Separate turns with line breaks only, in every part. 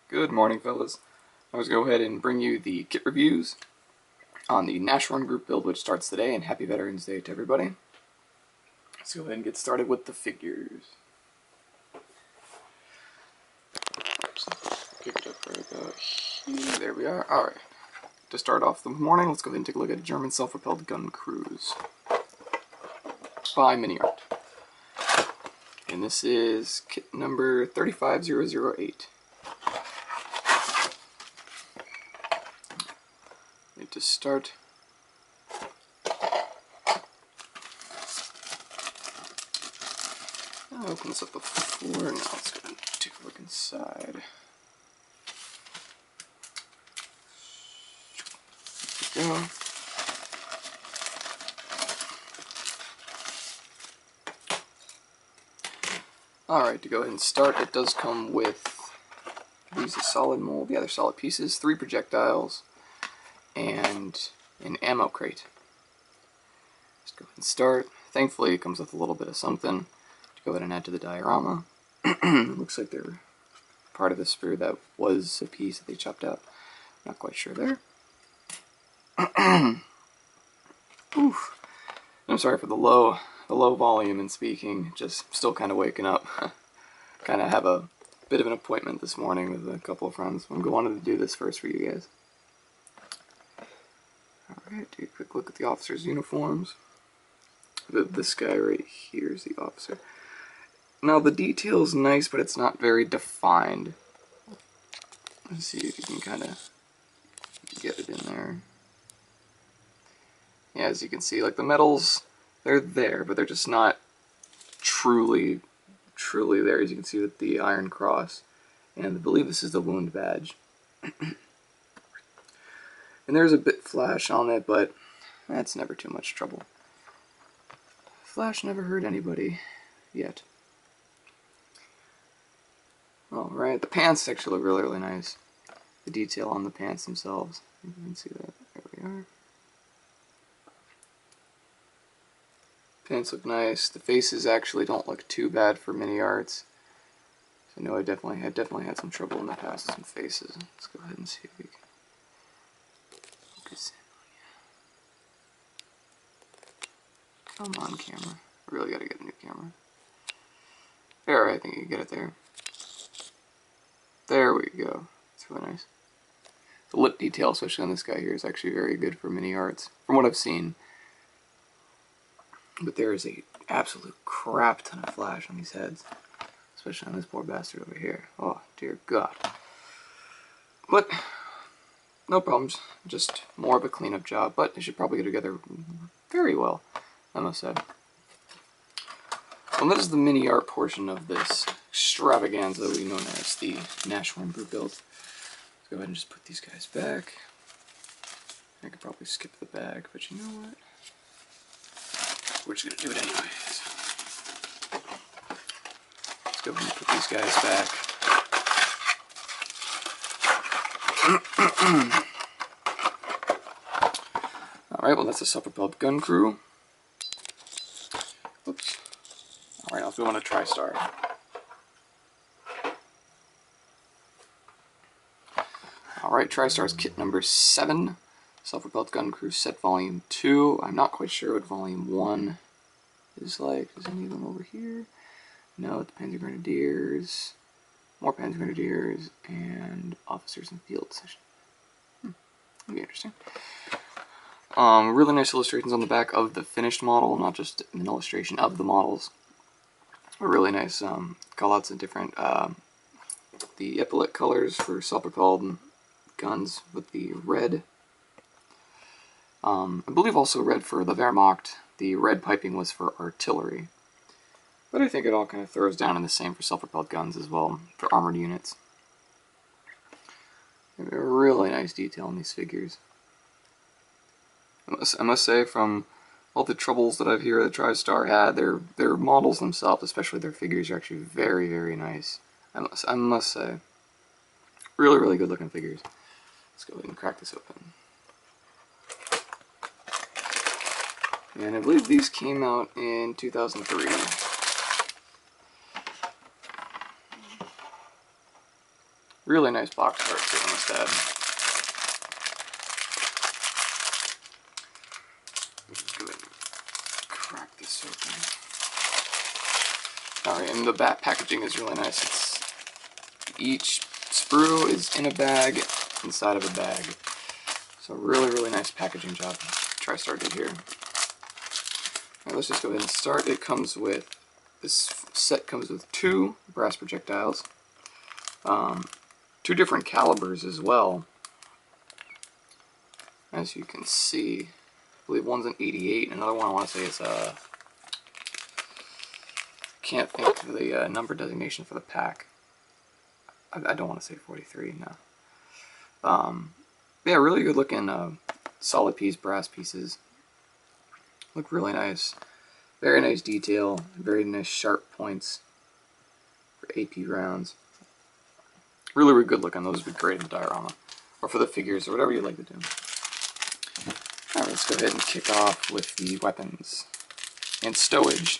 Good morning, fellas. I was going to go ahead and bring you the kit reviews on the Nashorn group build, which starts today, and happy Veterans Day to everybody. Let's go ahead and get started with the figures. Pick it up right about here. There we are. Alright. To start off the morning, let's go ahead and take a look at a German self-propelled gun cruise by Miniarts. And this is kit number 35008. To start, I opened this up before. Now let's go and take a look inside. There we go. Alright, to go ahead and start, it does come with these solid mold, the other solid pieces, 3 projectiles, and an ammo crate. Let's go ahead and start. Thankfully it comes with a little bit of something to go ahead and add to the diorama. Looks like they're part of the spear that was a piece that they chopped out. Not quite sure there. Oof. I'm sorry for the low volume in speaking, just still kind of waking up. Kind of have a bit of an appointment this morning with a couple of friends. I wanted to do this first for you guys. Alright, take a quick look at the officers' uniforms. This guy right here is the officer. Now the detail is nice, but it's not very defined. Let's see if you can kind of get it in there. Yeah, as you can see, like the medals, they're there, but they're just not truly there. As you can see with the Iron Cross, and I believe this is the wound badge. And there's a bit flash on it, but that's never too much trouble. Flash never hurt anybody yet. Alright, the pants actually look really nice. The detail on the pants themselves. You can see that. There we are. Pants look nice. The faces actually don't look too bad for Miniarts. I know I definitely had some trouble in the past with some faces. Let's go ahead and see if we can focus in on you. Come on, camera. I really gotta get a new camera. There, I think you can get it there. There we go. It's really nice. The lip detail, especially on this guy here, is actually very good for Miniarts, from what I've seen. But there is a absolute crap ton of flash on these heads, especially on this poor bastard over here. Oh dear God! But no problems. Just more of a cleanup job. But they should probably get together very well, I must say. Well, that is the Miniart portion of this extravaganza that we know as the Nashorn group build. Let's go ahead and just put these guys back. I could probably skip the bag, but you know what? We're just going to do it anyways. Let's go ahead and put these guys back. Alright, well that's a self-propelled gun crew. Oops. Alright, now let's go on to Tristar. Alright, Tristar's kit number 7. Self-propelled gun crew set volume 2. I'm not quite sure what volume 1 is like. Is any of them over here? No, it's Panzer Grenadiers, more Panzer Grenadiers, and Officers in Field Session. That'd be interesting. Really nice illustrations on the back of the finished model, not just an illustration of the models. Really nice callouts of different, the epaulet colors for self-propelled guns with the red. I believe also red for the Wehrmacht. The red piping was for artillery. But I think it all kind of throws down in the same for self-propelled guns as well, for armored units. A really nice detail in these figures. I must say, from all the troubles that I've heard that Tristar had, their models themselves, especially their figures, are actually very nice. I must say. Really good looking figures. Let's go ahead and crack this open. And I believe these came out in 2003. Really nice box art too on this dad. Let's go ahead and crack this open. Alright, and the back packaging is really nice. Each sprue is in a bag, inside of a bag. So really, really nice packaging job Tristar did here. Alright, let's just go ahead and start. This set comes with 2 brass projectiles, 2 different calibers as well. As you can see, I believe one's an 88, another one I want to say is can't think of the number designation for the pack. I don't want to say 43, no. Yeah, really good looking solid piece brass pieces. Look really nice. Very nice detail, very nice sharp points for AP rounds. Really, really good looking. Those would be great in the diorama, or for the figures, or whatever you'd like to do. Alright, let's go ahead and kick off with the weapons and stowage.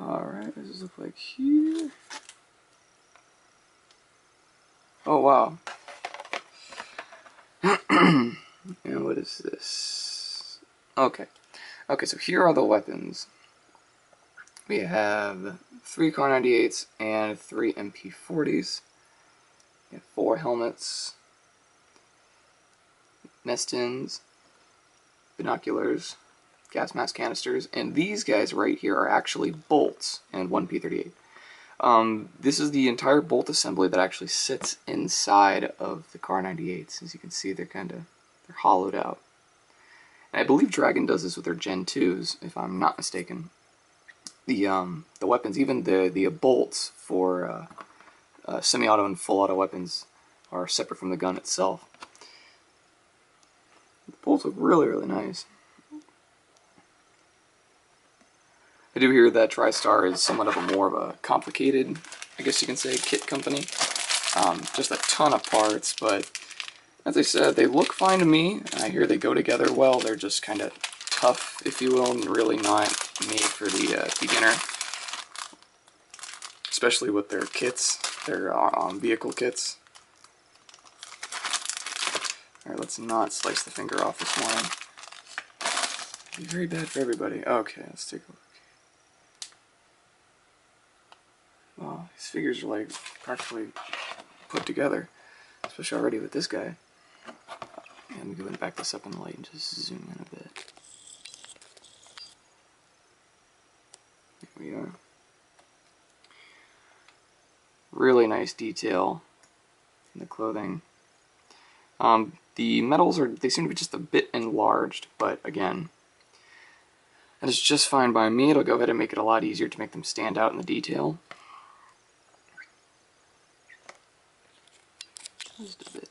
Alright, what does this look like here? Oh, wow. And what is this? Okay. Okay, so here are the weapons. We have 3 Kar 98s and 3 MP40s. We have 4 helmets, Nestins, binoculars, gas mask canisters, and these guys right here are actually bolts and 1 P38. This is the entire bolt assembly that actually sits inside of the Kar 98s. As you can see, they're hollowed out. And I believe Dragon does this with their Gen 2s, if I'm not mistaken. The weapons, even the bolts for semi-auto and full-auto weapons are separate from the gun itself. The bolts look really, really nice. I do hear that Tristar is somewhat of more of a complicated, I guess you can say, kit company. Just a ton of parts, but as I said, they look fine to me. I hear they go together well. They're just kind of tough, if you will, and really not made for the beginner. Especially with their kits, their vehicle kits. Alright, let's not slice the finger off this morning. It'd be very bad for everybody. Okay, let's take a look. Wow, these figures are like practically put together, especially already with this guy. Let me go ahead and back this up in the light and just zoom in a bit. There we are. Really nice detail in the clothing. The metals they seem to be just a bit enlarged, but again, that is just fine by me. It'll go ahead and make it a lot easier to make them stand out in the detail. Just a bit.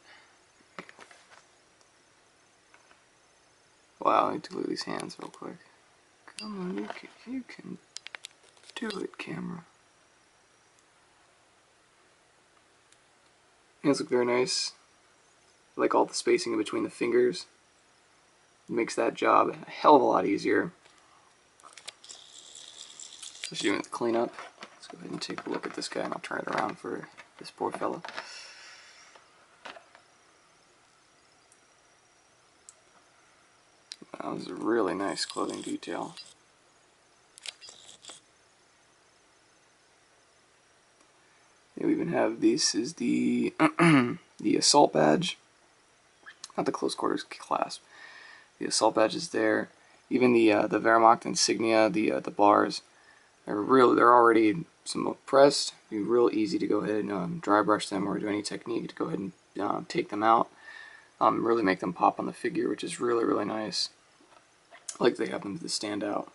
Wow, I need to glue these hands real quick. Come on, you can do it, camera. Hands look very nice. I like all the spacing in between the fingers. It makes that job a hell of a lot easier. Especially doing the cleanup. Let's go ahead and take a look at this guy and I'll turn it around for this poor fella. That was a really nice clothing detail. We even have this is the the assault badge, not the close quarters clasp. The assault badge is there. Even the Wehrmacht insignia, the bars, they're already somewhat pressed. It'd be real easy to go ahead and dry brush them or do any technique to go ahead and take them out. Really make them pop on the figure, which is really, really nice. I like they have them to stand out.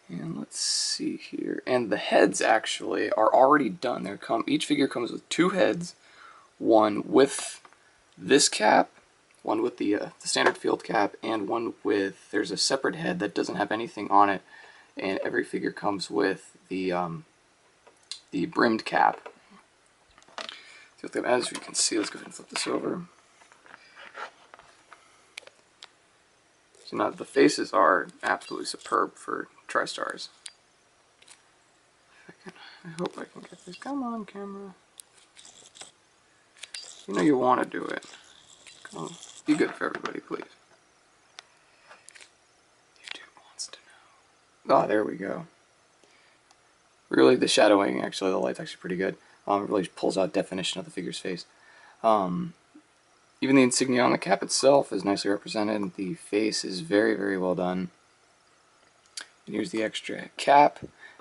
And let's see here. And the heads actually are already done. Each figure comes with 2 heads, one with this cap, one with the standard field cap, and one with, there's a separate head that doesn't have anything on it, and every figure comes with the brimmed cap. So as you can see, let's go ahead and flip this over. So now the faces are absolutely superb for Tristars. I hope I can get this. Come on, camera. You know you want to do it. Come on. Be good for everybody, please. YouTube wants to know. Oh, there we go. Really, the shadowing, actually, the light's actually pretty good. It really pulls out definition of the figure's face. Even the insignia on the cap itself is nicely represented. The face is very, very well done. And here's the extra cap,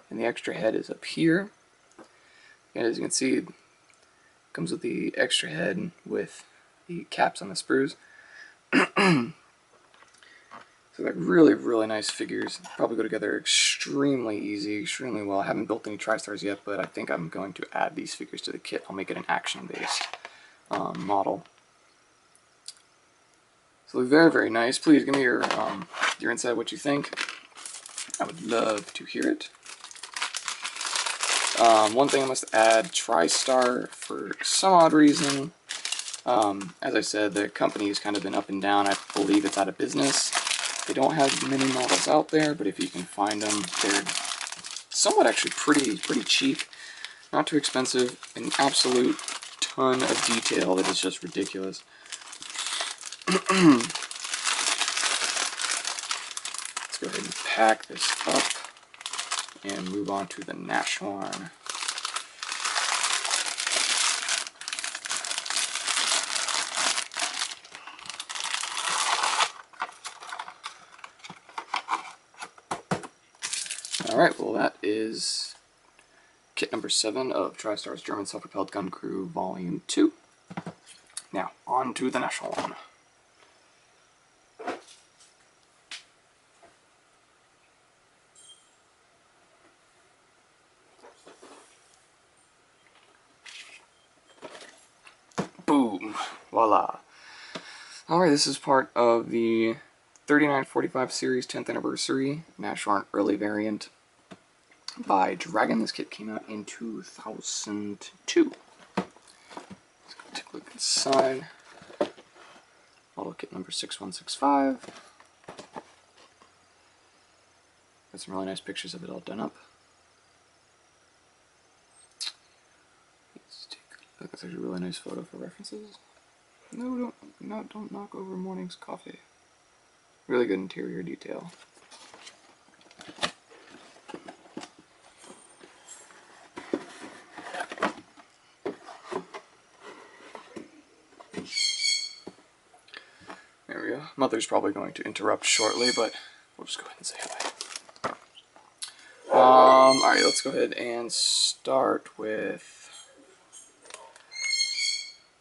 and the extra head is up here. And as you can see, it comes with the extra head with the caps on the sprues. So they're really, really nice figures. Probably go together extremely easy, extremely well. I haven't built any Tristars yet, but I think I'm going to add these figures to the kit. I'll make it an action-based model. So they're very, very nice. Please give me your insight, what you think. I would love to hear it. One thing I must add, Tristar, for some odd reason, as I said, the company has kind of been up and down. I believe it's out of business. They don't have many models out there, but if you can find them, they're somewhat actually pretty cheap. Not too expensive. An absolute ton of detail that is just ridiculous. Let's go ahead and pack this up and move on to the Nashorn. Alright, well that is kit number 7 of Tristar's German Self-Propelled Gun Crew Volume 2. Now, on to the Nashorn. Boom! Voila! Alright, this is part of the 3945 series 10th anniversary Nashorn early variant by Dragon. This kit came out in 2002. Let's go take a look inside. Model kit number 6165. Got some really nice pictures of it all done up. Let's take a look. That's actually a really nice photo for references. No, don't knock over morning's coffee. Really good interior detail. There we go. Mother's probably going to interrupt shortly, but we'll just go ahead and say hi. Alright, let's go ahead and start with...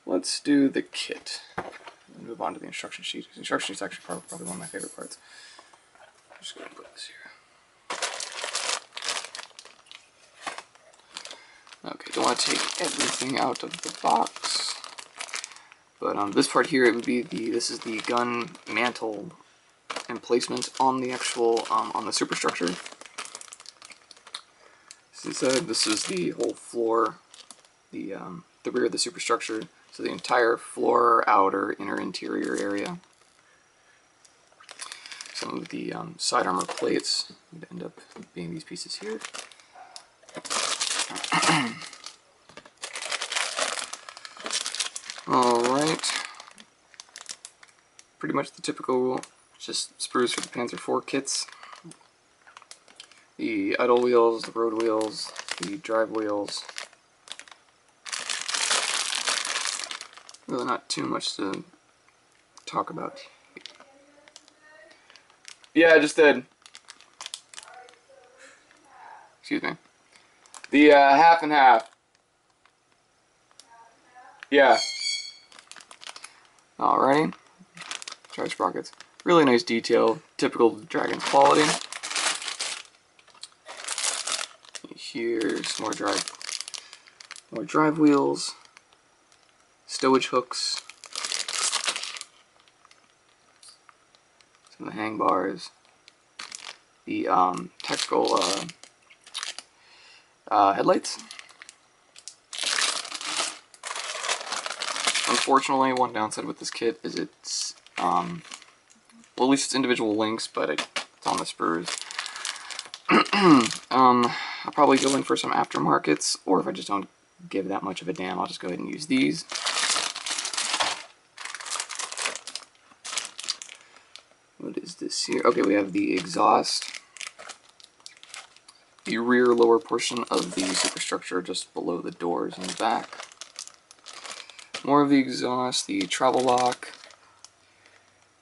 Let's do the kit. And move on to the instruction sheet. The instruction sheet is actually probably one of my favorite parts. I'm just going to put this here. Okay, don't want to take everything out of the box. But this part here, it would be this is the gun mantle emplacement on the actual, on the superstructure. As I said, this is the whole floor, the rear of the superstructure. So the entire floor, outer, inner, interior area. Some of the side armor plates would end up being these pieces here. Alright. Pretty much the typical, just sprues for the Panzer IV kits. The idle wheels, the road wheels, the drive wheels. Really not too much to talk about. Yeah, I just did. Excuse me. The half and half. Yeah. Alrighty. Charge sprockets. Really nice detail. Typical Dragon quality. Here's more drive wheels. Stowage hooks, some of the hang bars, the tactical headlights. Unfortunately, one downside with this kit is it's, well, at least it's individual links, but it's on the sprues. I'll probably go in for some aftermarkets, or if I just don't give that much of a damn, I'll just go ahead and use these. What is this here? Okay, we have the exhaust. The rear lower portion of the superstructure just below the doors in the back. More of the exhaust, the travel lock,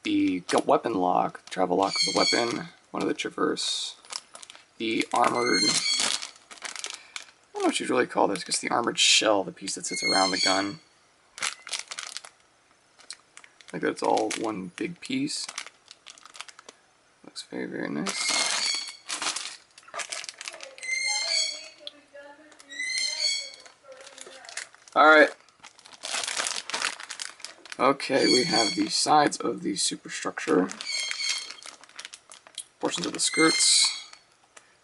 the weapon lock, travel lock of the weapon, one of the traverse, the armored, I don't know what you'd really call this, because the armored shell, the piece that sits around the gun. Like that's all one big piece. Looks very, very nice. Alright. Okay, we have the sides of the superstructure, portions of the skirts,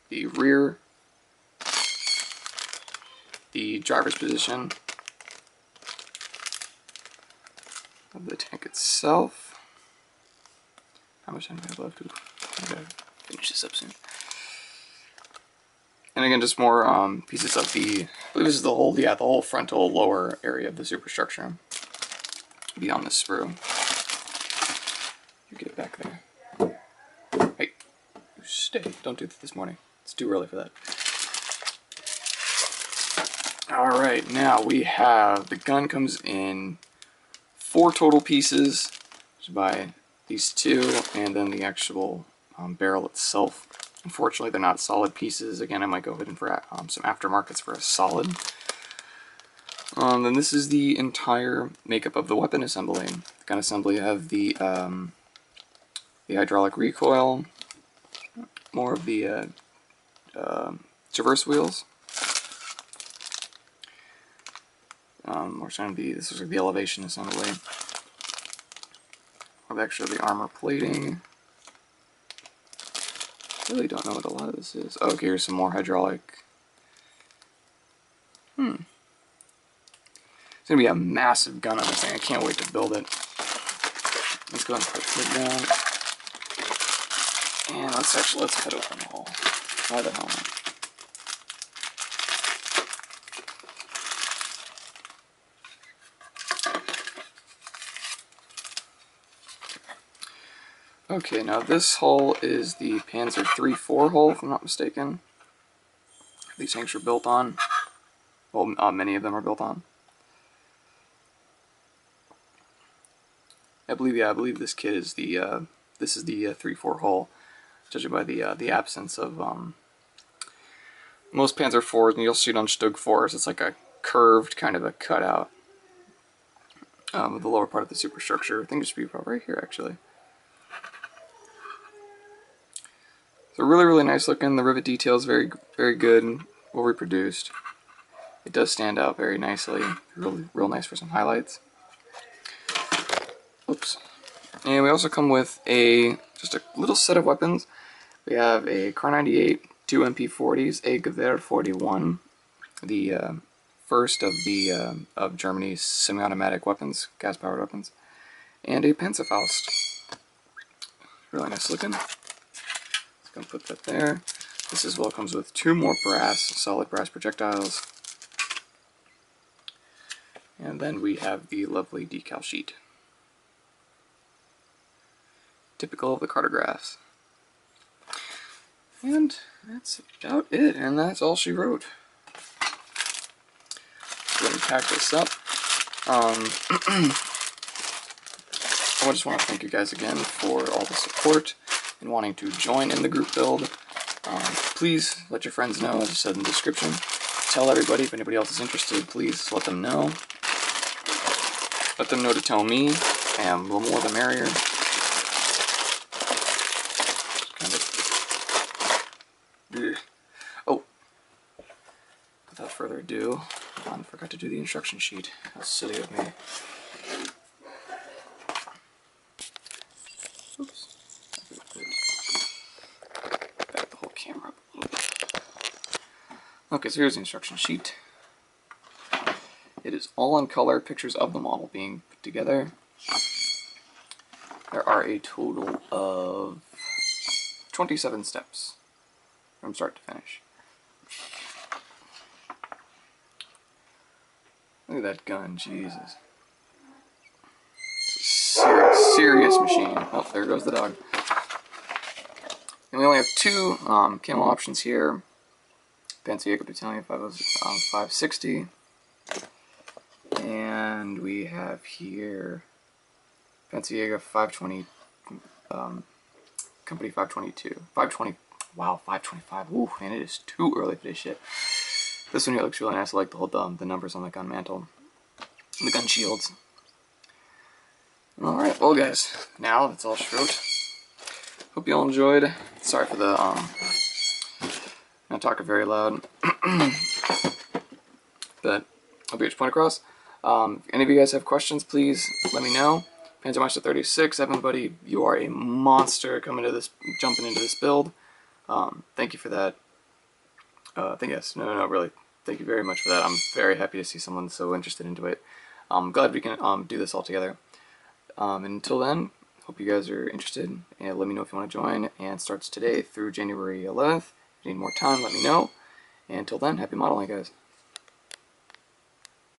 the rear, the driver's position of the tank itself. How much time do I have left? I gotta finish this up soon. And again, just more pieces of the, I believe this is the whole frontal lower area of the superstructure beyond the sprue. You get back there. Hey, you stay. Don't do that this morning. It's too early for that. Alright, now we have, the gun comes in 4 total pieces, which is by these 2, and then the actual barrel itself. Unfortunately, they're not solid pieces. Again, I might go ahead and for some aftermarkets for a solid. Then this is the entire makeup of the weapon assembly. The gun assembly, you have the hydraulic recoil, more of the traverse wheels. We're trying to be, this is the elevation assembly. Of actually the armor plating. I really don't know what a lot of this is. Oh, okay, here's some more hydraulic. It's gonna be a massive gun on this thing. I can't wait to build it. Let's go ahead and put it down. And let's cut open the hole. Why the hell not? Okay, now this hull is the Panzer III-4 hull, if I'm not mistaken. These tanks are built on. Well, many of them are built on. I believe this kit is the this is the 3-4 hull, judging by the absence of most Panzer IVs, and you'll see it on Stug 4s. It's like a curved kind of a cutout of the lower part of the superstructure. I think it should be probably right here actually. So really, really nice looking. The rivet detail is very, very good and well reproduced. It does stand out very nicely. Real nice for some highlights. Oops. And we also come with just a little set of weapons. We have a Kar 98, 2 MP40s, a Gewehr 41, the first of Germany's semi-automatic weapons, gas-powered weapons, and a Panzerfaust. Really nice looking. Gonna put that there. This as well comes with 2 more solid brass projectiles. And then we have the lovely decal sheet. Typical of the cartographs. And that's about it, and that's all she wrote. Go ahead and pack this up. I just want to thank you guys again for all the support and wanting to join in the group build. Please let your friends know, as I said in the description. Tell everybody, if anybody else is interested, please let them know. Let them know to tell me, and the more the merrier. Oh, without further ado, I forgot to do the instruction sheet. How silly of me. Oops. Back the whole camera up a little bit. Okay, so here's the instruction sheet. It is all in color, pictures of the model being put together. There are a total of 27 steps from start to finish. Look at that gun, Jesus. Serious, serious machine. Oh, there goes the dog. And we only have two camo options here. Panzerjäger Battalion 560. And we have here Panzerjäger 520, Company 522. 520, wow, 525. Ooh, and it is too early for this shit. This one here looks really nice. I like the numbers on the gun mantle. And the gun shields. Alright, well guys, now that's all showed. Hope you all enjoyed. Sorry for the, not talking very loud. But, hope you get your point across. If any of you guys have questions, please let me know. Panzermeister 36, everybody, you are a monster jumping into this build. Thank you for that. Really, thank you very much for that. I'm very happy to see someone so interested into it. I'm glad we can do this all together. And until then, hope you guys are interested, and let me know if you want to join. And it starts today through January 11th. If you need more time, let me know. And until then, happy modeling, guys.